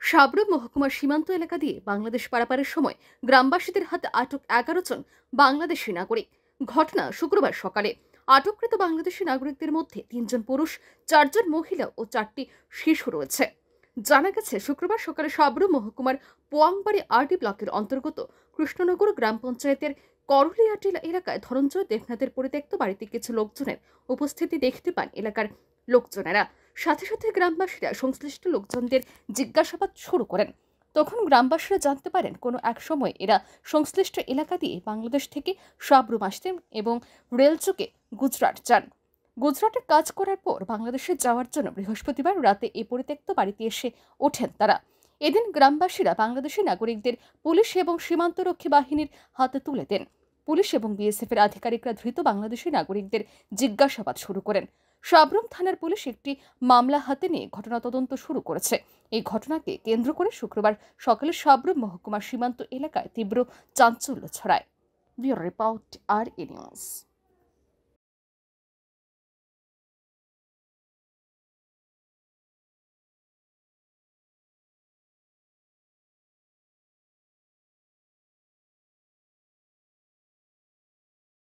সাবরুম মহকুমার সীমান্ত এলাকা দিয়ে বাংলাদেশ পারাপারের সময় গ্রামবাসীদের হাতে আটক 11 জন বাংলাদেশি নাগরিক। ঘটনা শুক্রবার সকালে। আটককৃত বাংলাদেশি নাগরিকদের মধ্যে 3 জন পুরুষ, 4 জন মহিলা ও 4টি শিশু রয়েছে। জানা গেছে, শুক্রবার সকালে সাবরুম মহকুমার পোয়াংবাড়ি আরডি ব্লকের অন্তর্গত কৃষ্ণনগর গ্রাম পঞ্চায়েতের করলিয়াটিলা এলাকায় ধনঞ্জয় দেবনাথের পরিত্যক্ত বাড়িতে কিছু লোকজনের উপস্থিতি দেখতে পান এলাকার লোকজনেরা। সাথে সাথে গ্রামবাসীরা সংশ্লিষ্ট লোকজনদের জিজ্ঞাসাবাদ শুরু করেন। তখন গ্রামবাসীরা জানতে পারেন কোনো এক সময় এরা সংশ্লিষ্ট এলাকা দিয়ে বাংলাদেশ থেকে সাবরুম আসতেন এবং রেলচোকে গুজরাট যান। গুজরাটে কাজ করার পর বাংলাদেশে যাওয়ার জন্য বৃহস্পতিবার রাতে এই পরিত্যক্ত বাড়িতে এসে ওঠেন তারা। এদিন গ্রামবাসীরা বাংলাদেশি নাগরিকদের পুলিশ এবং সীমান্তরক্ষী বাহিনীর হাতে তুলে দেন। পুলিশ এবং বিএসএফ এর আধিকারিকরা ধৃত বাংলাদেশি নাগরিকদের জিজ্ঞাসাবাদ শুরু করেন। সাবরুম থানার পুলিশ একটি মামলা হাতে নিয়ে ঘটনা তদন্ত শুরু করেছে। এই ঘটনাকে কেন্দ্র করে শুক্রবার সকালে সাবরুম মহকুমার সীমান্ত এলাকায় তীব্র চাঞ্চল্য ছড়ায়। ব্যুরো রিপোর্ট, আর নিউজ।